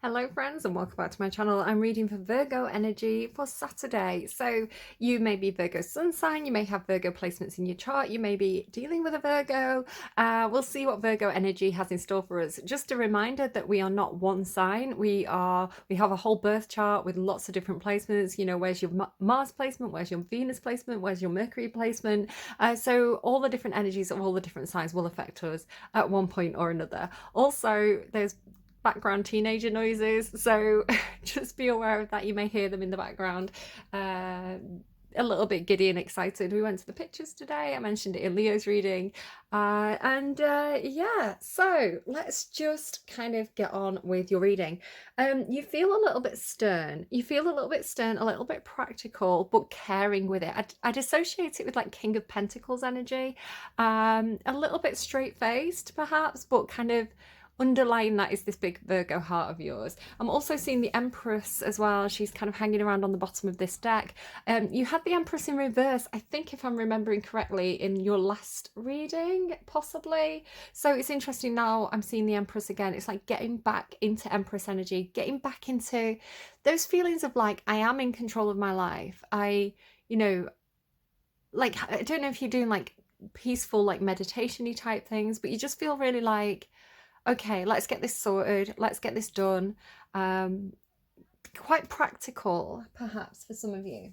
Hello friends and welcome back to my channel. I'm reading for Virgo energy for Saturday. So you may be Virgo sun sign, you may have Virgo placements in your chart, you may be dealing with a Virgo. We'll see what Virgo energy has in store for us. Just a reminder that we are not one sign. We have a whole birth chart with lots of different placements. You know, where's your Mars placement, where's your Venus placement, where's your Mercury placement. So all the different energies of all the different signs will affect us at one point or another. Also, there's background teenager noises, so just be aware of that. You may hear them in the background. A little bit giddy and excited. We went to the pictures today. I mentioned it in Leo's reading. Yeah, so let's just kind of get on with your reading. You feel a little bit stern. You feel a little bit stern, a little bit practical, but caring with it. I'd associate it with like King of Pentacles energy. A little bit straight-faced, perhaps, but kind of underlying that is this big Virgo heart of yours. I'm also seeing the Empress as well. She's kind of hanging around on the bottom of this deck. You had the Empress in reverse, I think, if I'm remembering correctly, in your last reading, possibly. So it's interesting now I'm seeing the Empress again. It's like getting back into Empress energy, getting back into those feelings of like, I am in control of my life. I don't know if you're doing like peaceful, like meditation-y type things, but you just feel really like, okay, let's get this sorted, let's get this done. Quite practical, perhaps, for some of you.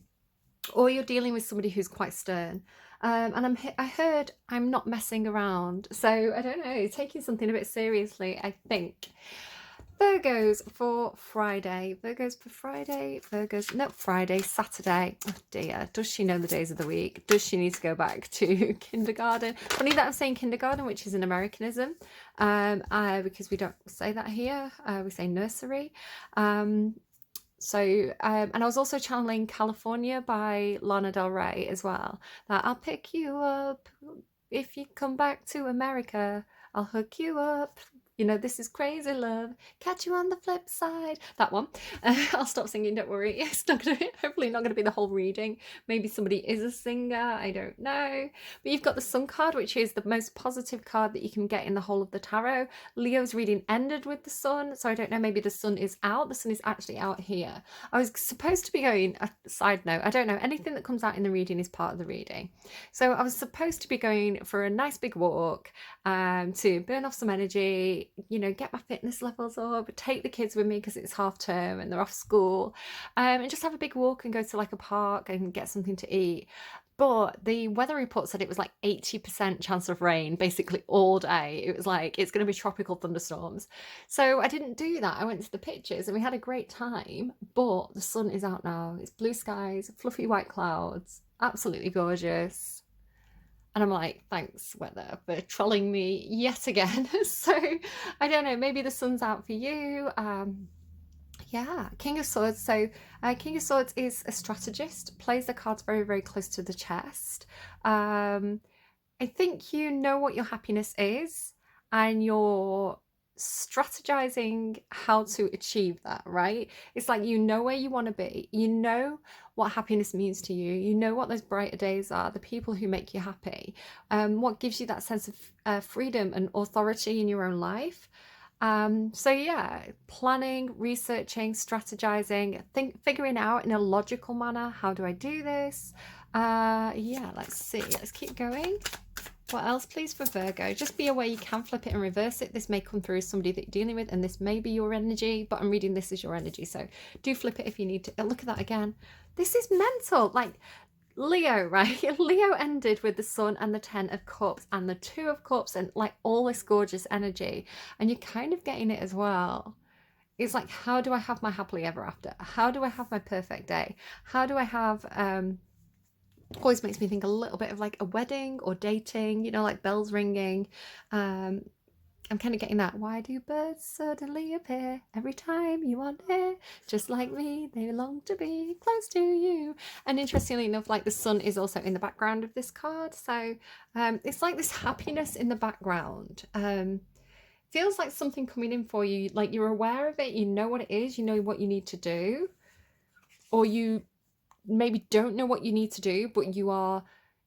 Or you're dealing with somebody who's quite stern. And I heard I'm not messing around. So, I don't know, taking something a bit seriously, I think. Virgos for Friday. No, Friday, Saturday. Oh dear, does she know the days of the week? Does she need to go back to kindergarten? Funny that I'm saying kindergarten, which is an Americanism, because we don't say that here. We say nursery. And I was also channeling California by Lana Del Rey as well. That I'll pick you up if you come back to America. I'll hook you up. You know, this is crazy love. Catch you on the flip side. That one. I'll stop singing, don't worry. It's not gonna, hopefully not going to be the whole reading. Maybe somebody is a singer, I don't know. But you've got the Sun card, which is the most positive card that you can get in the whole of the tarot. Leo's reading ended with the Sun, so I don't know, maybe the Sun is out. The Sun is actually out here. I was supposed to be going, a side note, I don't know, anything that comes out in the reading is part of the reading. So I was supposed to be going for a nice big walk to burn off some energy, you know, get my fitness levels up, take the kids with me because it's half term and they're off school, and just have a big walk and go to like a park and get something to eat. But the weather report said it was like 80% chance of rain basically all day. It was like, it's going to be tropical thunderstorms. So I didn't do that. I went to the pictures and we had a great time, but the sun is out now. It's blue skies, fluffy white clouds, absolutely gorgeous. And I'm like, thanks, weather, for trolling me yet again. So I don't know, maybe the sun's out for you. Yeah, King of Swords. So King of Swords is a strategist, plays the cards very, very close to the chest. I think you know what your happiness is and you're strategizing how to achieve that, right? It's like you know where you want to be, you know what happiness means to you, you know what those brighter days are, the people who make you happy, what gives you that sense of freedom and authority in your own life. So yeah, planning, researching, strategizing, figuring out in a logical manner, how do I do this? Yeah, let's see, let's keep going. What else, please, for Virgo? Just be aware you can flip it and reverse it. This may come through as somebody that you're dealing with, and this may be your energy, but I'm reading this as your energy, so do flip it if you need to. Oh, look at that again. This is mental. Like, Leo, right? Leo ended with the Sun and the Ten of Cups and the Two of Cups and, like, all this gorgeous energy, and you're kind of getting it as well. It's like, how do I have my happily ever after? How do I have my perfect day? How do I have... always makes me think a little bit of like a wedding or dating, you know, like bells ringing. I'm kind of getting that. Why do birds suddenly appear every time you are near? Just like me, they long to be close to you. And interestingly enough, like the sun is also in the background of this card. So it's like this happiness in the background. Feels like something coming in for you. Like you're aware of it. You know what it is. You know what you need to do. Or you maybe don't know what you need to do, but you are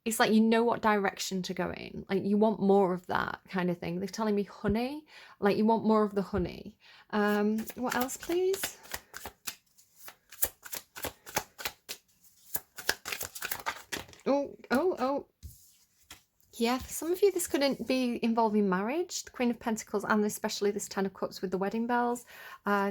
it's like you know what direction to go in. Like you want more of that kind of thing. They're telling me honey, like you want more of the honey. What else, please? Oh. Yeah, for some of you, this couldn't be involving marriage. The Queen of Pentacles, and especially this Ten of Cups with the wedding bells.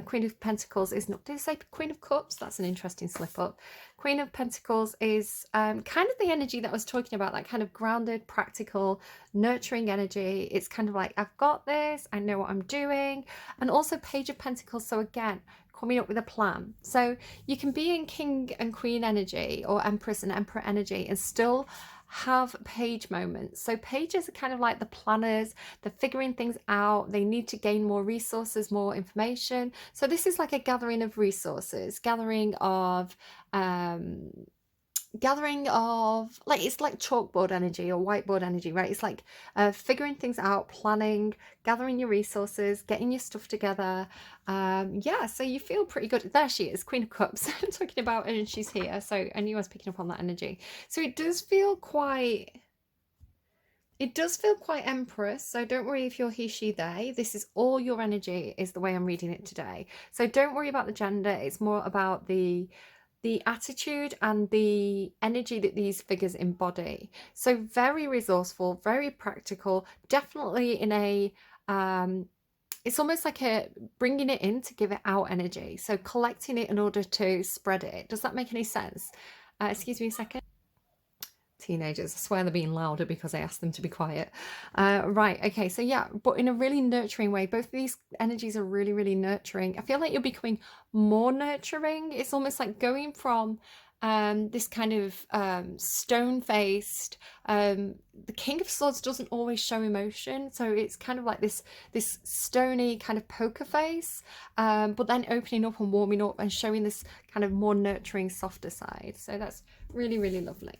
Queen of Pentacles is not, did I say Queen of Cups? That's an interesting slip up. Queen of Pentacles is kind of the energy that I was talking about, that kind of grounded, practical, nurturing energy. It's kind of like, I've got this, I know what I'm doing. And also Page of Pentacles. So again, coming up with a plan. So you can be in King and Queen energy, or Empress and Emperor energy, and still have page moments. So pages are kind of like the planners. They're figuring things out. They need to gain more resources, more information. So this is like a gathering of resources, gathering of like, it's like chalkboard energy or whiteboard energy, right? It's like figuring things out, planning, gathering your resources, getting your stuff together. Yeah, so you feel pretty good. There she is, Queen of Cups. Talking about her, and she's here. So I knew I was picking up on that energy. So it does feel quite Empress. So don't worry if you're he, she, they. This is all your energy, is the way I'm reading it today. So don't worry about the gender. It's more about the attitude and the energy that these figures embody. So very resourceful, very practical, definitely in a it's almost like a bringing it in to give it out energy. So collecting it in order to spread it. Does that make any sense? Excuse me a second. Teenagers, I swear they're being louder because I asked them to be quiet. Right, okay, so yeah, but in a really nurturing way. Both of these energies are really, really nurturing. I feel like you're becoming more nurturing. It's almost like going from this kind of stone-faced, the King of Swords doesn't always show emotion, so it's kind of like this stony kind of poker face, but then opening up and warming up and showing this kind of more nurturing, softer side. So that's really, really lovely.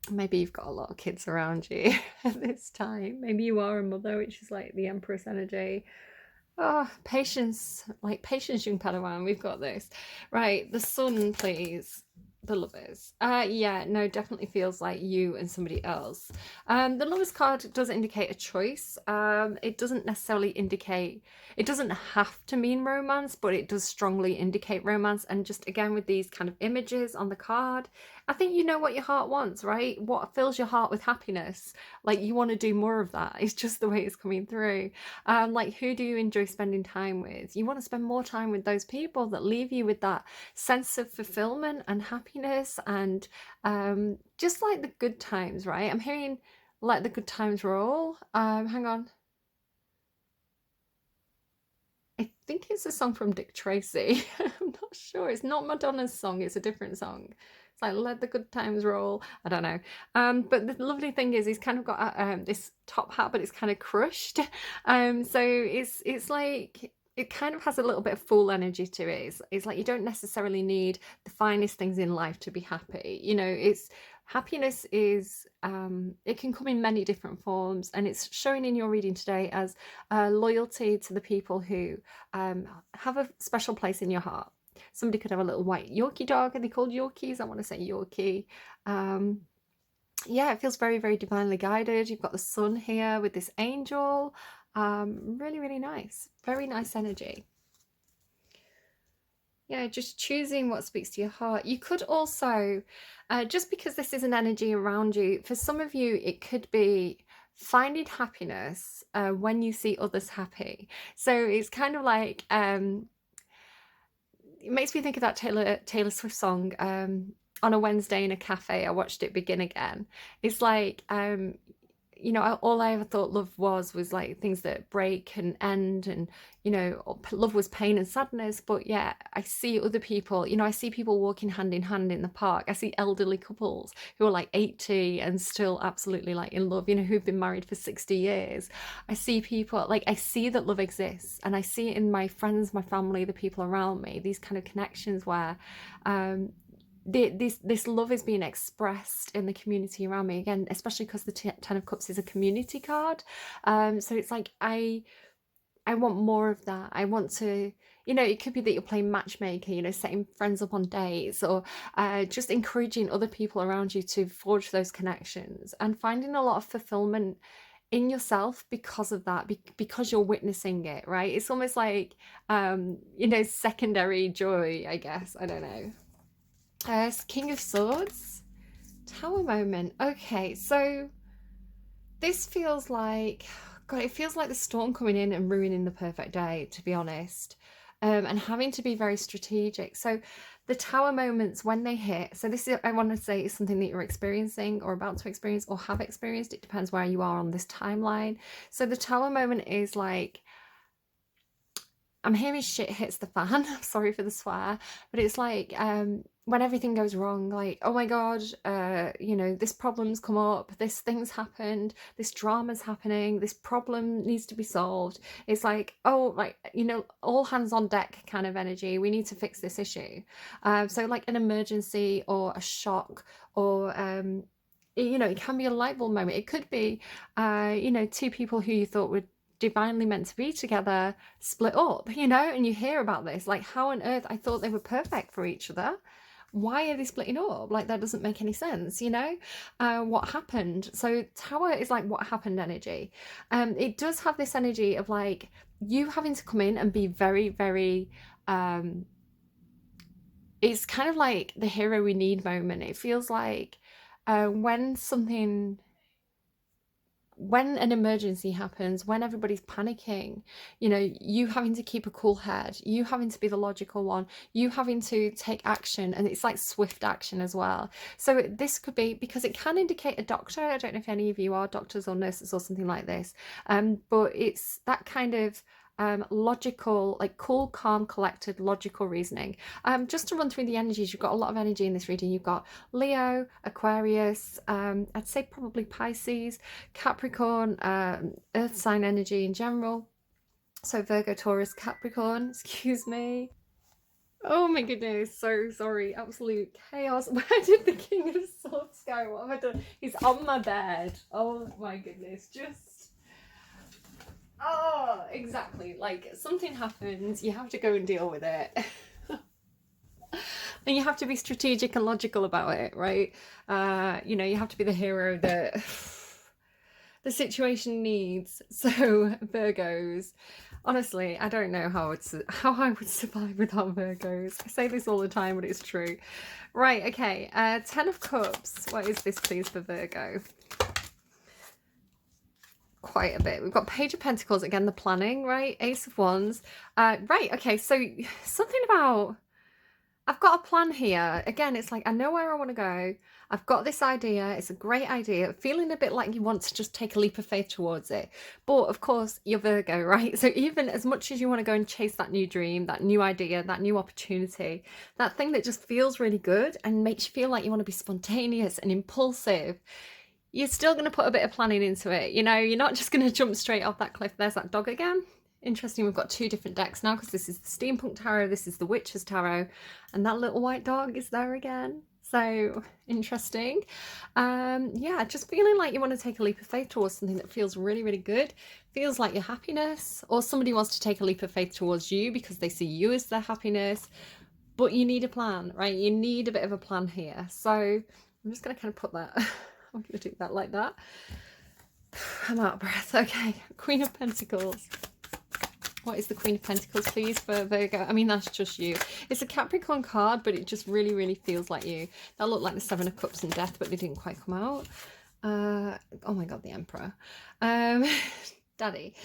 Maybe you've got a lot of kids around you at this time. Maybe you are a mother, which is like the Empress energy. Oh, patience, like patience, young Padawan. We've got this. Right, the Sun, please. The Lovers. Yeah, no, definitely feels like you and somebody else. The Lovers card does indicate a choice. It doesn't necessarily indicate, it doesn't have to mean romance, but it does strongly indicate romance. And just again, with these kind of images on the card, I think you know what your heart wants, right? What fills your heart with happiness? Like you want to do more of that. It's just the way it's coming through. Like, who do you enjoy spending time with? You want to spend more time with those people that leave you with that sense of fulfillment and happiness, and just like the good times, right? I'm hearing let the good times roll. Hang on. I think it's a song from Dick Tracy. I'm not sure. It's not Madonna's song. It's a different song. It's like let the good times roll. I don't know. But the lovely thing is he's kind of got this top hat, but it's kind of crushed. So it's like it kind of has a little bit of fool energy to it. It's like you don't necessarily need the finest things in life to be happy. You know, it's happiness is it can come in many different forms, and it's showing in your reading today as loyalty to the people who have a special place in your heart. Somebody could have a little white Yorkie dog. Are they called Yorkies? I want to say Yorkie. Yeah, it feels very, very divinely guided. You've got the Sun here with this angel. Really, really nice. Very nice energy. Yeah, just choosing what speaks to your heart. You could also, just because this is an energy around you, for some of you, it could be finding happiness when you see others happy. So it's kind of like, it makes me think of that Taylor Swift song, On a Wednesday in a Cafe, I Watched It Begin Again. It's like, you know, all I ever thought love was like things that break and end, and you know, love was pain and sadness. But yeah, I see other people, you know, I see people walking hand in hand in the park. I see elderly couples who are like 80 and still absolutely like in love, you know, who've been married for 60 years. I see people, like, I see that love exists, and I see it in my friends, my family, the people around me, these kind of connections where this love is being expressed in the community around me, again, especially because the Ten of Cups is a community card. So it's like I I want more of that. I want to, you know, it could be that you're playing matchmaker, you know, setting friends up on dates, or just encouraging other people around you to forge those connections and finding a lot of fulfillment in yourself because of that, because you're witnessing it, right? It's almost like, you know, secondary joy, I guess. I don't know. King of Swords, Tower moment. Okay, so this feels like, God, it feels like the storm coming in and ruining the perfect day, to be honest. And having to be very strategic. So the tower moments, when they hit, so this is, I want to say, is something that you're experiencing or about to experience or have experienced. It depends where you are on this timeline. So the tower moment is like, I'm hearing shit hits the fan. I'm sorry for the swear, but it's like when everything goes wrong, like, oh my God, you know, this problem's come up, this thing's happened, this drama's happening, this problem needs to be solved. It's like, oh, like, you know, all hands on deck kind of energy. We need to fix this issue. So like an emergency or a shock, or you know, it can be a light bulb moment. It could be, you know, two people who you thought would divinely meant to be together split up, you know, and you hear about this, like, how on earth, I thought they were perfect for each other, why are they splitting up? Like, that doesn't make any sense, you know. What happened? So tower is like what happened energy. It does have this energy of like you having to come in and be very, very it's kind of like the hero we need moment. It feels like when an emergency happens, when everybody's panicking, you know, you having to keep a cool head, you having to be the logical one, you having to take action, and it's like swift action as well. So this could be, because it can indicate a doctor. I don't know if any of you are doctors or nurses or something like this, but it's that kind of logical, like cool, calm, collected, logical reasoning. Just to run through the energies, you've got a lot of energy in this reading. You've got Leo, Aquarius, I'd say probably Pisces, Capricorn, earth sign energy in general. So Virgo, Taurus, Capricorn, excuse me. Oh my goodness, so sorry, absolute chaos. Where did the King of Swords go? What have I done? He's on my bed. Oh my goodness, just... Oh, exactly. Like, something happens, you have to go and deal with it. And you have to be strategic and logical about it, right? You know, you have to be the hero that the situation needs. So, Virgos, honestly, I don't know how I would survive without Virgos. I say this all the time, but it's true. Right, okay. 10 of Cups. What is this, please, for Virgo? Quite a bit. We've got Page of Pentacles, again, the planning, right? Ace of Wands. Right, okay, so something about, I've got a plan here. Again, it's like, I know where I want to go. I've got this idea. It's a great idea. Feeling a bit like you want to just take a leap of faith towards it. But of course, you're Virgo, right? So even as much as you want to go and chase that new dream, that new idea, that new opportunity, that thing that just feels really good and makes you feel like you want to be spontaneous and impulsive, you're still going to put a bit of planning into it. You know, you're not just going to jump straight off that cliff. There's that dog again. Interesting, we've got two different decks now, because this is the Steampunk Tarot, this is the Witch's Tarot, and that little white dog is there again. So interesting. Yeah, just feeling like you want to take a leap of faith towards something that feels really, really good. Feels like your happiness, or somebody wants to take a leap of faith towards you because they see you as their happiness. But you need a plan, right? You need a bit of a plan here. So I'm just going to kind of put that... I'm going to do that like that. I'm out of breath. Okay, Queen of Pentacles. What is the Queen of Pentacles, please, for Virgo? I mean, that's just you. It's a Capricorn card, but it just really, really feels like you. That looked like the Seven of Cups and Death, but they didn't quite come out. Oh my God, the Emperor. Daddy.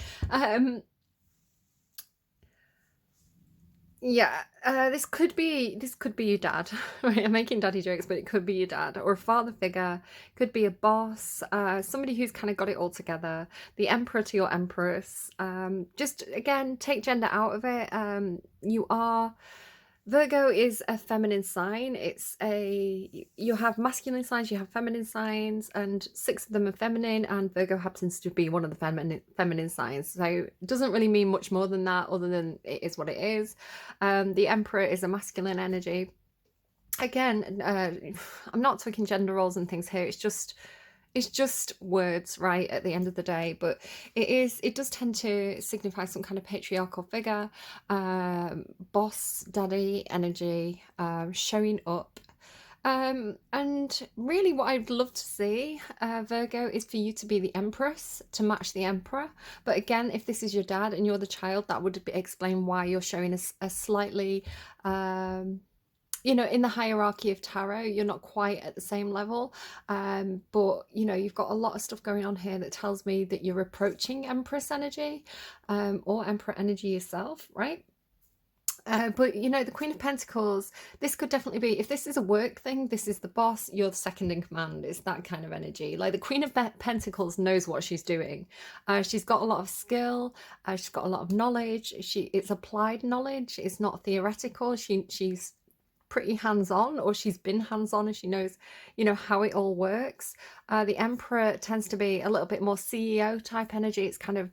Yeah, this could be your dad. Right, I'm making daddy jokes, but it could be your dad or a father figure. Could be a boss, somebody who's kind of got it all together. The Emperor to your Empress. Just again, take gender out of it. Virgo is a feminine sign. You have masculine signs, you have feminine signs, and 6 of them are feminine, and Virgo happens to be one of the feminine signs. So it doesn't really mean much more than that, other than it is what it is. The Emperor is a masculine energy. Again, I'm not talking gender roles and things here. It's just, it's just words, right, at the end of the day, but it does tend to signify some kind of patriarchal figure, boss, daddy energy, showing up. And really what I'd love to see, Virgo, is for you to be the Empress, to match the Emperor. But again, if this is your dad and you're the child, that would explain why you're showing a slightly, you know, in the hierarchy of tarot, you're not quite at the same level. But, you know, you've got a lot of stuff going on here that tells me that you're approaching Empress energy, or Emperor energy yourself, right? But you know, the Queen of Pentacles, this could definitely be, if this is a work thing, this is the boss, you're the second in command. It's that kind of energy. Like the Queen of Pentacles knows what she's doing. She's got a lot of skill. She's got a lot of knowledge. It's applied knowledge. It's not theoretical. She's pretty hands-on, or she's been hands-on, and she knows, you know, how it all works. The Emperor tends to be a little bit more CEO type energy. It's kind of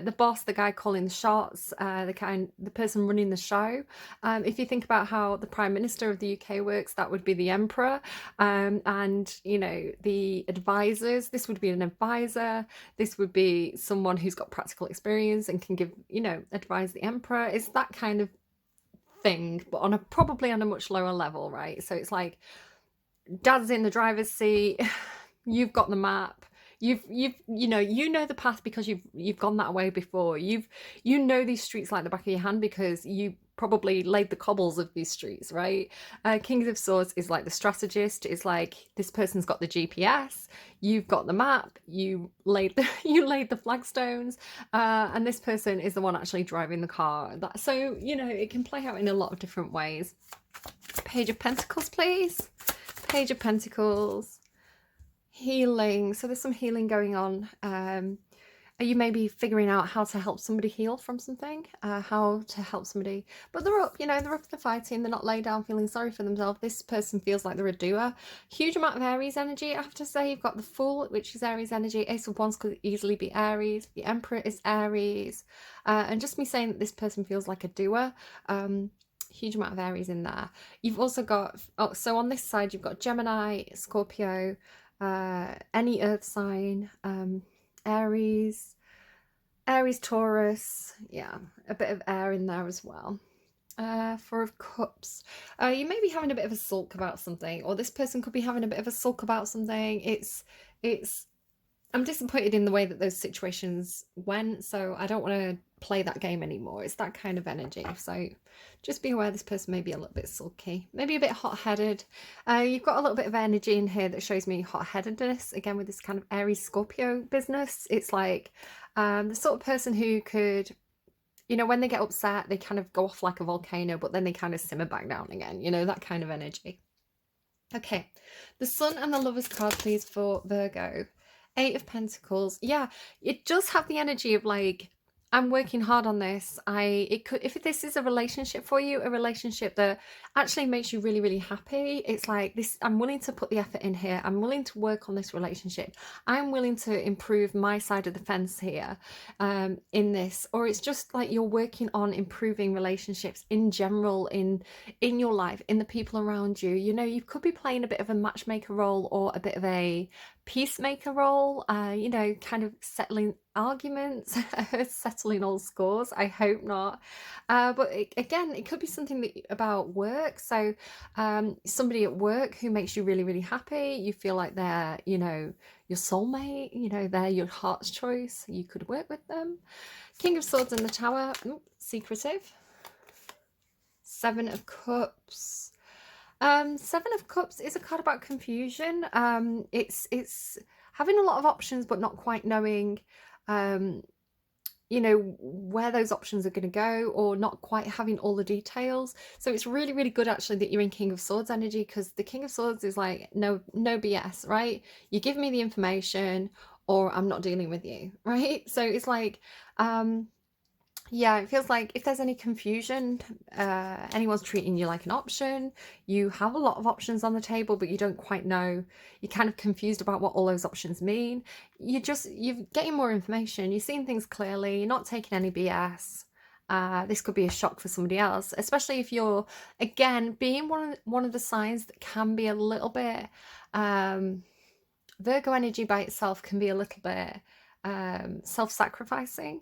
the boss, the guy calling the shots, the person running the show. If you think about how the Prime Minister of the UK works, that would be the Emperor. And you know, the advisors, this would be an advisor. This would be someone who's got practical experience and can give, you know, advise the Emperor. It's that kind of thing, but on probably on a much lower level, right? So it's like dad's in the driver's seat, you've got the map, you know the path because you've gone that way before. You know these streets like the back of your hand because you probably laid the cobbles of these streets, right? King of Swords is like the strategist. It's like this person's got the GPS, you've got the map, you laid the flagstones, and this person is the one actually driving the car. So you know, it can play out in a lot of different ways. Page of Pentacles, please. Page of Pentacles. Healing. So there's some healing going on. Are you maybe figuring out how to help somebody heal from something? How to help somebody, but they're up, you know, they're up, they're fighting, they're not laid down feeling sorry for themselves. This person feels like they're a doer. Huge amount of Aries energy. I have to say, you've got the Fool, which is Aries energy. Ace of Wands could easily be Aries. The Emperor is Aries. And just me saying that this person feels like a doer. Huge amount of Aries in there. You've also got, so on this side, you've got Gemini, Scorpio, any earth sign, Aries, Taurus, yeah, a bit of air in there as well. Four of Cups. You may be having a bit of a sulk about something, or this person could be having a bit of a sulk about something. I'm disappointed in the way that those situations went, so I don't want to play that game anymore. It's that kind of energy. So just be aware this person may be a little bit sulky, maybe a bit hot-headed. You've got a little bit of energy in here that shows me hot-headedness, again, with this kind of Aries Scorpio business. It's like the sort of person who could, you know, when they get upset, they kind of go off like a volcano, but then they kind of simmer back down again, you know, that kind of energy. Okay, the Sun and the Lovers card, please, for Virgo. Eight of Pentacles. Yeah, it does have the energy of like, I'm working hard on this. It could, if this is a relationship for you, a relationship that actually makes you really, really happy. It's like this, I'm willing to put the effort in here. I'm willing to work on this relationship. I'm willing to improve my side of the fence here, in this. Or it's just like you're working on improving relationships in general, in your life, in the people around you. You know, you could be playing a bit of a matchmaker role or a bit of a peacemaker role, you know, kind of settling arguments, settling old scores. I hope not. But again, it could be something about work. So somebody at work who makes you really, really happy. You feel like they're, you know, your soulmate, you know, they're your heart's choice. You could work with them. King of Swords in the Tower. Ooh, secretive. Seven of Cups. Seven of Cups is a card about confusion. It's having a lot of options but not quite knowing, you know, where those options are going to go, or not quite having all the details. So it's really, really good actually that you're in King of Swords energy, because the King of Swords is like no BS, right? You give me the information or I'm not dealing with you, right? So it's like, yeah, it feels like if there's any confusion, anyone's treating you like an option, you have a lot of options on the table, but you don't quite know, you're kind of confused about what all those options mean. You're getting more information, you're seeing things clearly, you're not taking any BS. This could be a shock for somebody else, especially if you're, again, being one of the signs that can be a little bit, Virgo energy by itself can be a little bit self-sacrificing,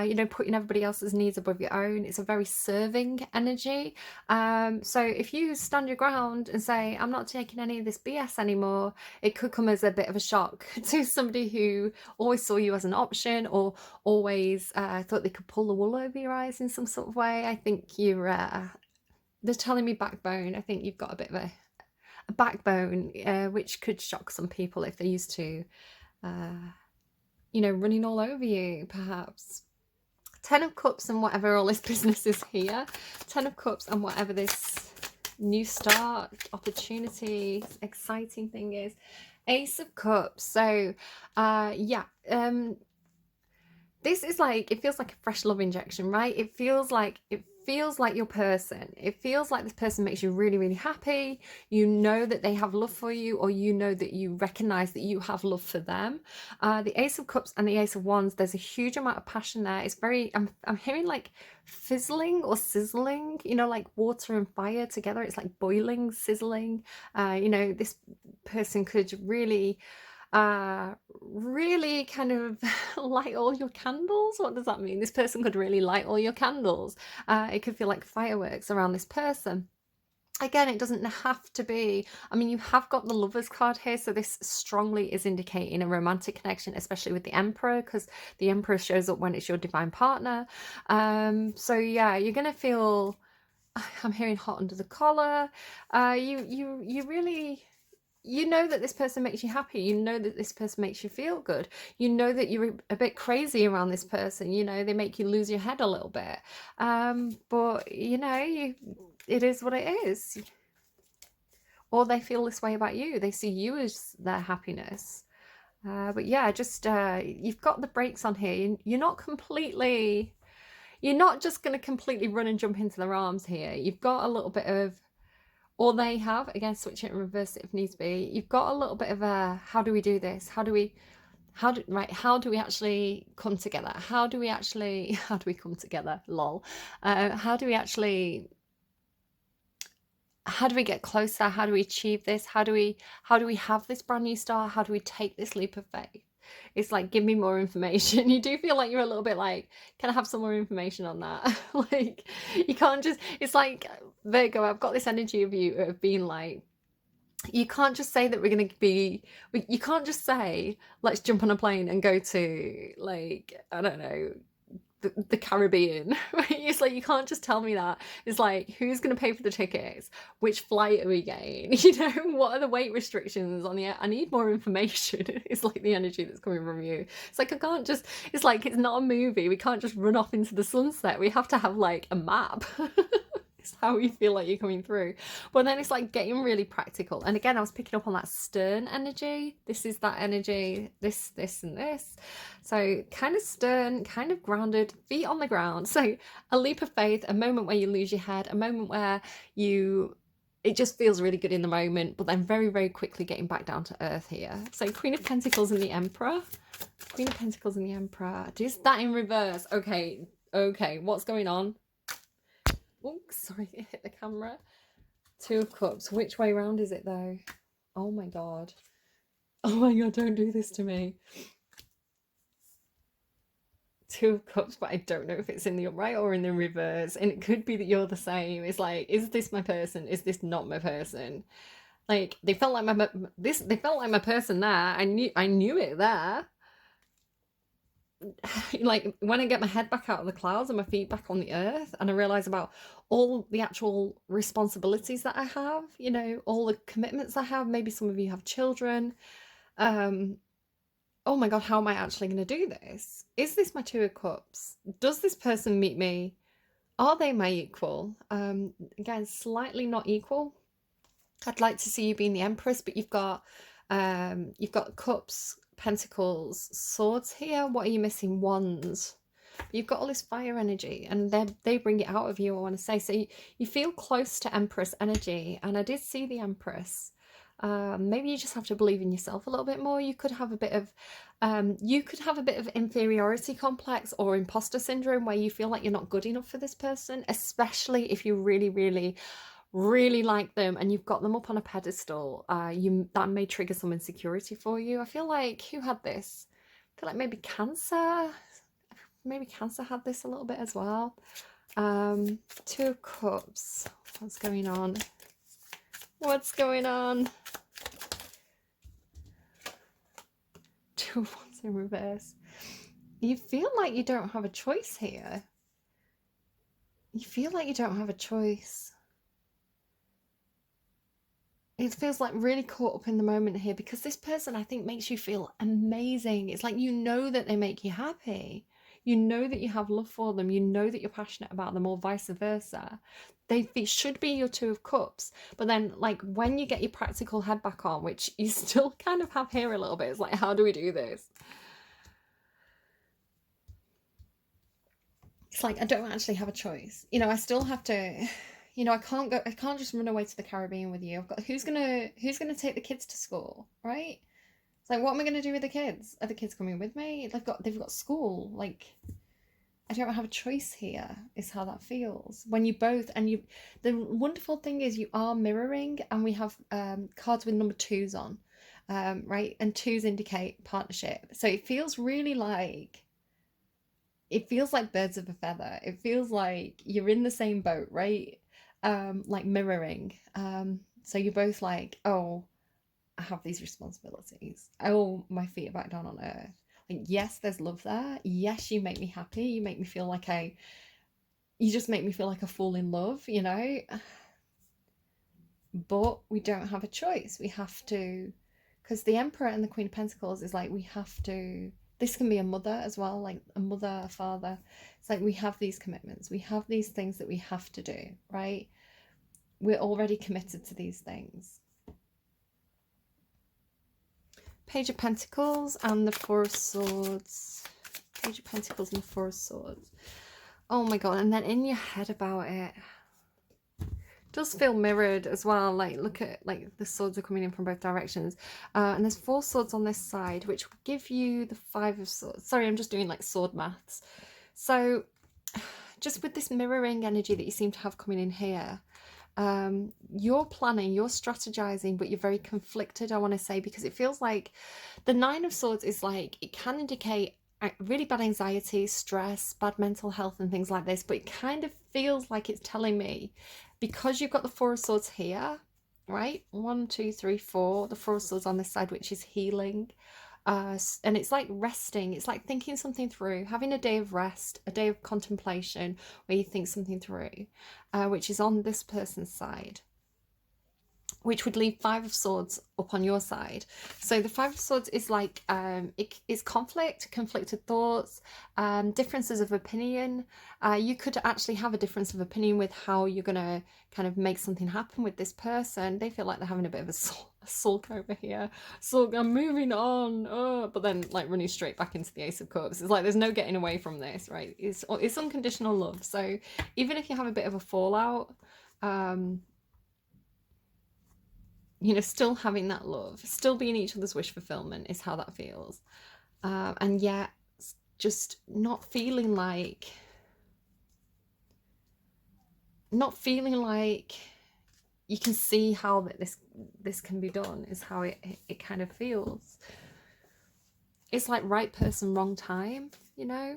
you know, putting everybody else's needs above your own. It's a very serving energy. So if you stand your ground and say, I'm not taking any of this BS anymore, it could come as a bit of a shock to somebody who always saw you as an option, or always thought they could pull the wool over your eyes in some sort of way. I think you're they're telling me backbone. I think you've got a bit of a backbone, which could shock some people if they're used to you know, running all over you, perhaps. 10 of Cups and whatever all this business is here. 10 of Cups and whatever this new start, opportunity, exciting thing is. Ace of Cups. So, yeah. This is like, it feels like a fresh love injection, right? It feels like your person. It feels like this person makes you really, really happy. You know that they have love for you, or you know that you recognize that you have love for them. The Ace of Cups and the Ace of Wands, there's a huge amount of passion there. It's very, I'm hearing like fizzling or sizzling, you know, like water and fire together. It's like boiling, sizzling. You know, this person could really really kind of light all your candles. What does that mean? This person could really light all your candles. It could feel like fireworks around this person. Again, it doesn't have to be, I mean, you have got the Lovers card here, so this strongly is indicating a romantic connection, especially with the Emperor, because the Emperor shows up when it's your divine partner. So yeah, you're gonna feel, I'm hearing hot under the collar. You really, you know that this person makes you happy. You know that this person makes you feel good. You know that you're a bit crazy around this person. You know, they make you lose your head a little bit. But, you know, it is what it is. Or they feel this way about you. They see you as their happiness. But yeah, just, you've got the brakes on here. You're not completely, you're not just going to completely run and jump into their arms here. You've got a little bit of, or they have, again, switch it and reverse it if needs be. You've got a little bit of a, how do we do this? How do we actually come together? How do we come together? Lol. How do we get closer? How do we achieve this? How do we have this brand new start? How do we take this leap of faith? It's like, give me more information. You do feel like you're a little bit like, can I have some more information on that? Like, you can't just, it's like, Virgo, I've got this energy of you of being like, you can't just say that we're going to be, you can't just say, let's jump on a plane and go to, like, I don't know, the Caribbean. It's like, you can't just tell me that. It's like, who's going to pay for the tickets? Which flight are we getting? You know, what are the weight restrictions on the air? I need more information. It's like the energy that's coming from you. It's like, I can't just, it's like, it's not a movie. We can't just run off into the sunset. We have to have like a map. It's how you feel like you're coming through. But then it's like getting really practical. And again, I was picking up on that stern energy. This is that energy, this, and this. So kind of stern, kind of grounded, feet on the ground. So a leap of faith, a moment where you lose your head, a moment where it just feels really good in the moment, but then very, very quickly getting back down to earth here. So Queen of Pentacles and the Emperor. Queen of Pentacles and the Emperor. Just that in reverse. Okay, what's going on? Oh, sorry, it hit the camera. Two of Cups. Which way round is it though? Oh my god. Oh my god, don't do this to me. Two of Cups, but I don't know if it's in the upright or in the reverse. And it could be that you're the same. It's like, is this my person? Is this not my person? Like, they felt like they felt like my person there. I knew it there. Like, when I get my head back out of the clouds and my feet back on the earth, and I realize about all the actual responsibilities that I have, you know, all the commitments I have. Maybe some of you have children. Oh my god, how am I actually going to do this? Is this my Two of Cups? Does this person meet me? Are they my equal? Again, slightly not equal. I'd like to see you being the Empress, but you've got Cups, Pentacles, Swords here. What are you missing? Wands. You've got all this fire energy, and they bring it out of you, I want to say. So you feel close to Empress energy, and I did see the Empress. Maybe you just have to believe in yourself a little bit more. You could have a bit of inferiority complex or imposter syndrome, where you feel like you're not good enough for this person, especially if you really, really really like them and you've got them up on a pedestal, that may trigger some insecurity for you. I feel like, who had this? I feel like maybe Cancer. Maybe Cancer had this a little bit as well. Two of Cups. What's going on? What's going on? Two of Wands in reverse. You feel like you don't have a choice here. You feel like you don't have a choice. It feels like really caught up in the moment here, because this person, I think, makes you feel amazing. It's like, you know that they make you happy. You know that you have love for them. You know that you're passionate about them, or vice versa. They should be your Two of Cups. But then, like, when you get your practical head back on, which you still kind of have here a little bit, it's like, how do we do this? It's like, I don't actually have a choice. You know, I still have to, you know, I can't just run away to the Caribbean with you. I've got, who's gonna take the kids to school, right? It's like, what am I gonna do with the kids? Are the kids coming with me? They've got school. Like, I don't have a choice here, is how that feels. When you both, and you, the wonderful thing is you are mirroring, and we have cards with number 2s on, right? And 2s indicate partnership. So it feels really like, it feels like birds of a feather. It feels like you're in the same boat, right? Like mirroring. So you're both like, oh, I have these responsibilities. Oh, my feet are back down on earth. Like, yes, there's love there. Yes, you make me happy. You make me feel like you just make me feel like a fall in love, you know? But we don't have a choice. We have to, because the Emperor and the Queen of Pentacles is like, we have to, this can be a mother as well, like a mother, a father. It's like, we have these commitments. We have these things that we have to do, right? We're already committed to these things. Page of Pentacles and the Four of Swords. Page of Pentacles and the Four of Swords. Oh my god, and then in your head about it. Does feel mirrored as well. Like, look at, like, the swords are coming in from both directions. And there's 4 swords on this side, which will give you the 5 of swords. Sorry, I'm just doing like sword maths. So just with this mirroring energy that you seem to have coming in here, you're planning, you're strategizing, but you're very conflicted, I want to say, because it feels like the 9 of Swords is like, it can indicate really bad anxiety, stress, bad mental health and things like this, but it kind of feels like it's telling me, because you've got the 4 of Swords here, right? 1, 2, 3, 4, the 4 of Swords on this side, which is healing. And it's like resting, it's like thinking something through, having a day of rest, a day of contemplation where you think something through, which is on this person's side, which would leave 5 of Swords up on your side. So the 5 of Swords is like, it's conflicted thoughts, differences of opinion. You could actually have a difference of opinion with how you're going to kind of make something happen with this person. They feel like they're having a bit of a sulk over here. Sulk, I'm moving on. Oh, but then like running straight back into the Ace of Cups. It's like, there's no getting away from this, right? It's unconditional love. So even if you have a bit of a fallout, you know, still having that love, still being each other's wish fulfillment is how that feels. And yet just not feeling like you can see how that this can be done, is how it kind of feels. It's like right person, wrong time, you know?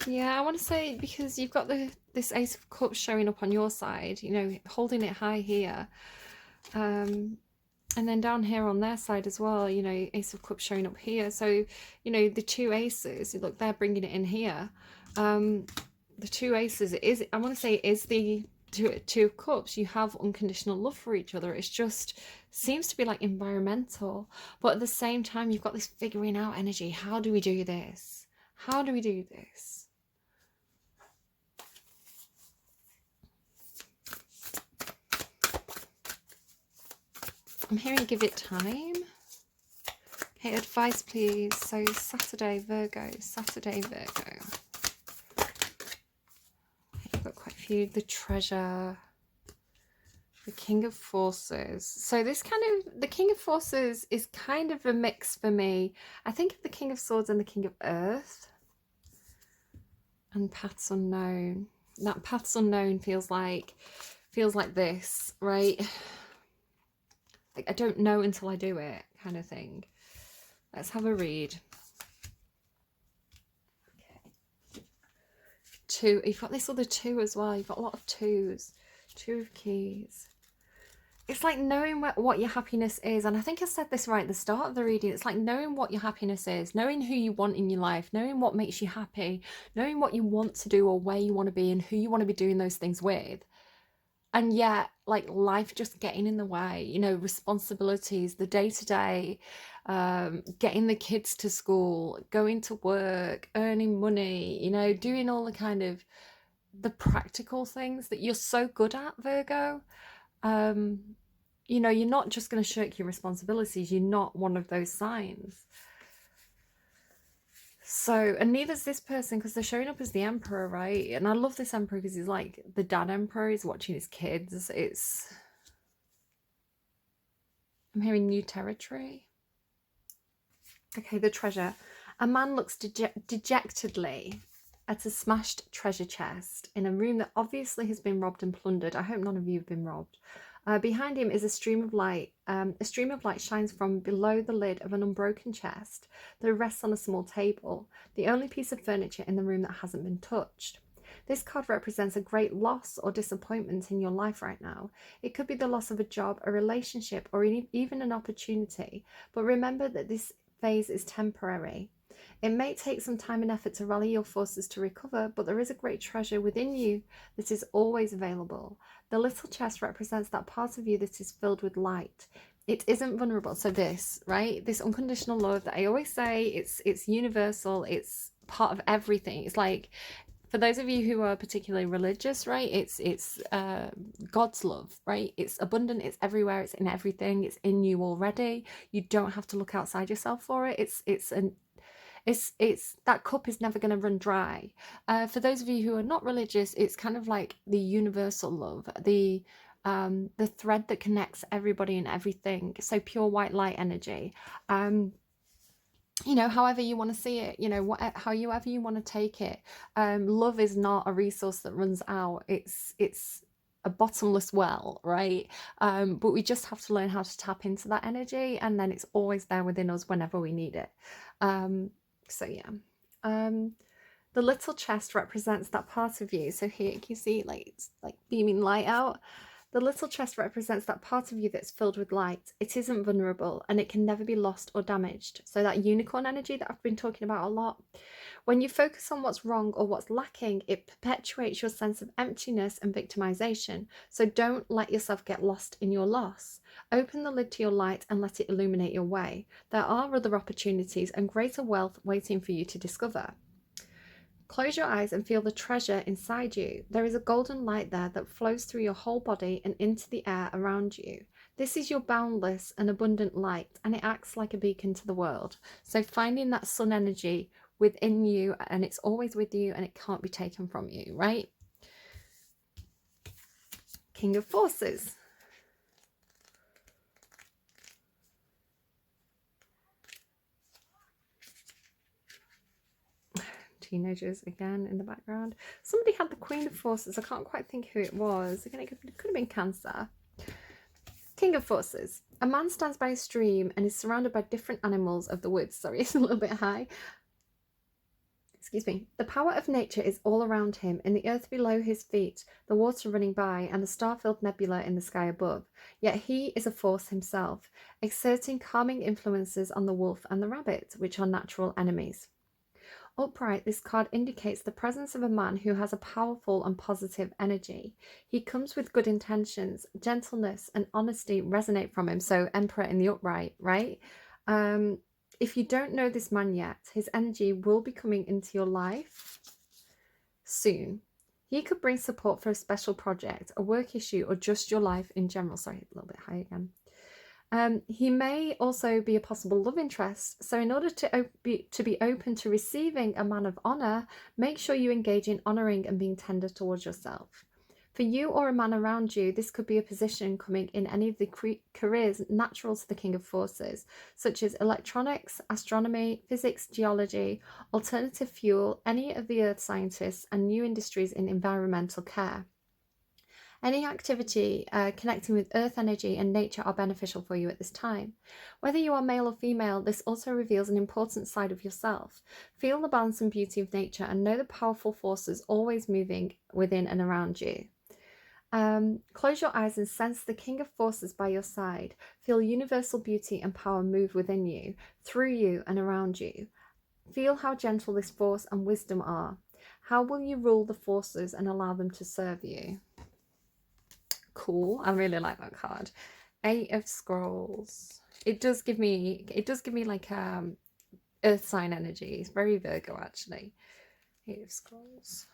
Yeah, I want to say, because you've got this Ace of Cups showing up on your side, you know, holding it high here. And then down here on their side as well, you know, Ace of Cups showing up here. So, you know, the 2 aces, look, they're bringing it in here. The 2 aces, I want to say, it is the two of Cups. You have unconditional love for each other. It's just seems to be like environmental, but at the same time, you've got this figuring out energy. How do we do this? How do we do this? I'm hearing give it time. Okay, advice please. So Saturday, Virgo. Saturday, Virgo. Okay, you've got quite a few. The Treasure. The King of Forces. So this kind of, the King of Forces is kind of a mix for me. I think of the King of Swords and the King of Earth. And paths unknown. That paths unknown feels like this, right? Like I don't know until I do it, kind of thing. Let's have a read. Okay. 2. You've got this other 2 as well. You've got a lot of 2s. 2 of keys. It's like knowing what your happiness is. And I think I said this right at the start of the reading. It's like knowing what your happiness is, knowing who you want in your life, knowing what makes you happy, knowing what you want to do or where you want to be and who you want to be doing those things with. And yet, like, life just getting in the way, you know, responsibilities, the day-to-day, getting the kids to school, going to work, earning money, you know, doing all the kind of the practical things that you're so good at, Virgo. You know, you're not just going to shirk your responsibilities. You're not one of those signs. So, and neither's this person, because they're showing up as the Emperor, right? And I love this Emperor because he's like the dad Emperor. He's watching his kids. I'm hearing new territory. Okay, the treasure. A man looks dejectedly at a smashed treasure chest in a room that obviously has been robbed and plundered. I hope none of you have been robbed. Behind him is a stream of light. A stream of light shines from below the lid of an unbroken chest that rests on a small table, the only piece of furniture in the room that hasn't been touched. This card represents a great loss or disappointment in your life right now. It could be the loss of a job, a relationship, or even an opportunity. But remember that this phase is temporary. It may take some time and effort to rally your forces to recover, but there is a great treasure within you that is always available. The little chest represents that part of you that is filled with light. It isn't vulnerable. So this, right? This unconditional love that I always say, it's universal. It's part of everything. It's like, for those of you who are particularly religious, right? It's God's love, right? It's abundant. It's everywhere. It's in everything. It's in you already. You don't have to look outside yourself for it. It's that cup is never going to run dry. For those of you who are not religious, it's kind of like the universal love, the thread that connects everybody and everything. So pure white light energy. You know, however you want to see it, you know, however you want to take it. Love is not a resource that runs out. It's a bottomless well, right? But we just have to learn how to tap into that energy, and then it's always there within us whenever we need it. So yeah, the little chest represents that part of you. So here you can see like it's like beaming light out. The little chest represents that part of you that's filled with light. It isn't vulnerable and it can never be lost or damaged. So that unicorn energy that I've been talking about a lot. When you focus on what's wrong or what's lacking, it perpetuates your sense of emptiness and victimization. So don't let yourself get lost in your loss. Open the lid to your light and let it illuminate your way. There are other opportunities and greater wealth waiting for you to discover. Close your eyes and feel the treasure inside you. There is a golden light there that flows through your whole body and into the air around you. This is your boundless and abundant light, and it acts like a beacon to the world. So finding that sun energy within you, and it's always with you and it can't be taken from you, right? King of Forces. Teenagers again in the background. Somebody had the Queen of Forces. I can't quite think who it was. Again, it could have been Cancer. King of Forces. A man stands by a stream and is surrounded by different animals of the woods. Sorry, it's a little bit high. Excuse me. The power of nature is all around him, in the earth below his feet, the water running by, and the star-filled nebula in the sky above. Yet he is a force himself, exerting calming influences on the wolf and the rabbit, which are natural enemies. Upright, this card indicates the presence of a man who has a powerful and positive energy. He comes with good intentions. Gentleness and honesty resonate from him. So Emperor in the upright, right? If you don't know this man yet, his energy will be coming into your life soon. He could bring support for a special project, a work issue, or just your life in general. Sorry, a little bit high again. He may also be a possible love interest, so in order to be open to receiving a man of honor, make sure you engage in honoring and being tender towards yourself. For you or a man around you, this could be a position coming in any of the careers natural to the King of Forces, such as electronics, astronomy, physics, geology, alternative fuel, any of the earth scientists, and new industries in environmental care. Any activity connecting with earth energy and nature are beneficial for you at this time. Whether you are male or female, this also reveals an important side of yourself. Feel the balance and beauty of nature and know the powerful forces always moving within and around you. Close your eyes and sense the King of Forces by your side. Feel universal beauty and power move within you, through you, and around you. Feel how gentle this force and wisdom are. How will you rule the forces and allow them to serve you? Cool. I really like that card. 8 of Scrolls. It does give me like earth sign energy. It's very Virgo actually. 8 of Scrolls.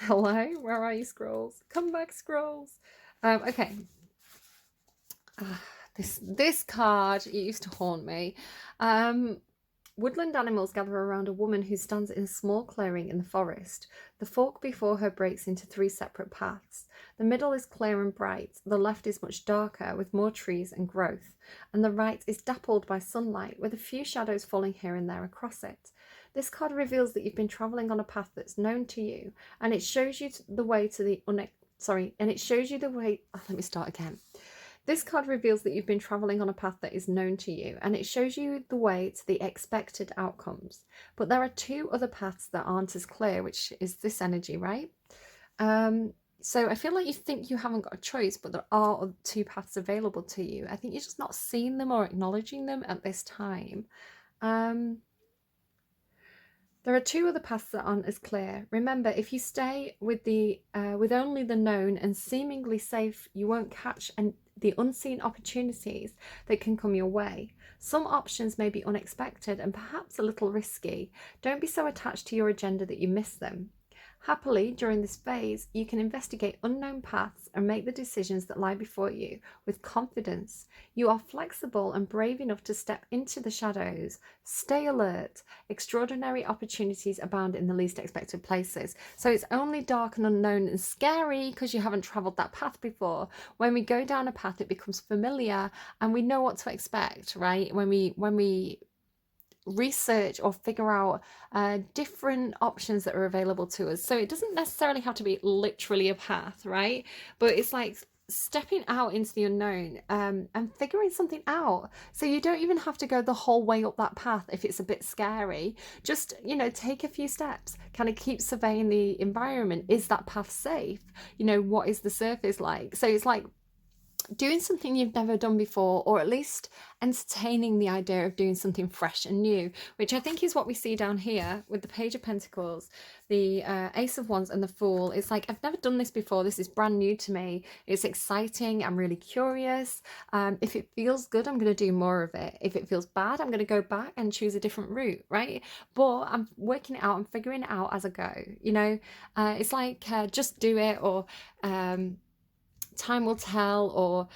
Hello, where are you, Scrolls? Come back, Scrolls. Okay. This card, it used to haunt me. Woodland animals gather around a woman who stands in a small clearing in the forest. The fork before her breaks into 3 separate paths. The middle is clear and bright, the left is much darker with more trees and growth, and the right is dappled by sunlight with a few shadows falling here and there across it. This card reveals that you've been travelling on a path that's known to you, and it shows you the way to the This card reveals that you've been travelling on a path that is known to you, and it shows you the way to the expected outcomes. But there are 2 other paths that aren't as clear, which is this energy, right? So I feel like you think you haven't got a choice, but there are 2 paths available to you. I think you're just not seeing them or acknowledging them at this time. There are 2 other paths that aren't as clear. Remember, if you stay with only the known and seemingly safe, you won't catch the unseen opportunities that can come your way. Some options may be unexpected and perhaps a little risky. Don't be so attached to your agenda that you miss them. Happily, during this phase, you can investigate unknown paths and make the decisions that lie before you with confidence. You are flexible and brave enough to step into the shadows. Stay alert. Extraordinary opportunities abound in the least expected places. So it's only dark and unknown and scary because you haven't traveled that path before. When we go down a path, it becomes familiar and we know what to expect, right? When we research or figure out different options that are available to us. So it doesn't necessarily have to be literally a path, right? But it's like stepping out into the unknown and figuring something out. So you don't even have to go the whole way up that path if it's a bit scary. Just, take a few steps, kind of keep surveying the environment. Is that path safe? What is the surface like? So it's like doing something you've never done before, or at least entertaining the idea of doing something fresh and new, which I think is what we see down here with the Page of Pentacles, the Ace of Wands and the Fool. It's like, I've never done this before. This is brand new to me. It's exciting. I'm really curious. If it feels good, I'm going to do more of it. If it feels bad, I'm going to go back and choose a different route, right? But I'm working it out. I'm figuring it out as I go. It's like just do it, or time will tell, or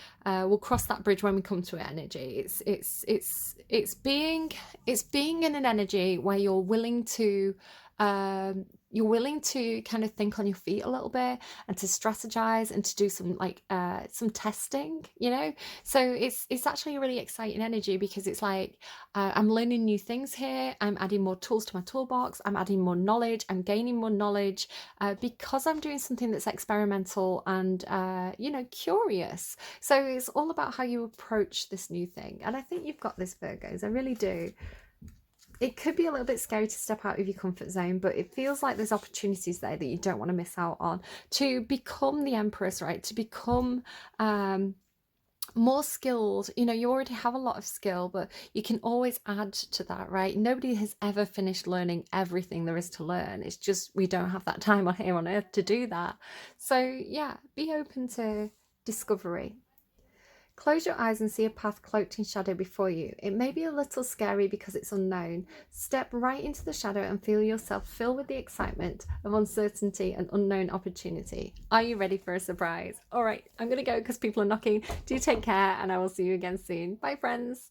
we'll cross that bridge when we come to it energy. It's being in an energy where you're willing to kind of think on your feet a little bit and to strategize and to do some testing, so it's actually a really exciting energy, because it's like I'm learning new things here. I'm adding more tools to my toolbox. I'm adding more knowledge. I'm gaining more knowledge because I'm doing something that's experimental and curious. So it's all about how you approach this new thing, and I think you've got this, Virgos. I really do. It could be a little bit scary to step out of your comfort zone, but it feels like there's opportunities there that you don't want to miss out on, to become the Empress, right? To become more skilled. You already have a lot of skill, but you can always add to that, right? Nobody has ever finished learning everything there is to learn. It's just we don't have that time on here on earth to do that. So yeah, be open to discovery. Close your eyes and see a path cloaked in shadow before you. It may be a little scary because it's unknown. Step right into the shadow and feel yourself fill with the excitement of uncertainty and unknown opportunity. Are you ready for a surprise? All right, I'm going to go because people are knocking. Do take care, and I will see you again soon. Bye, friends.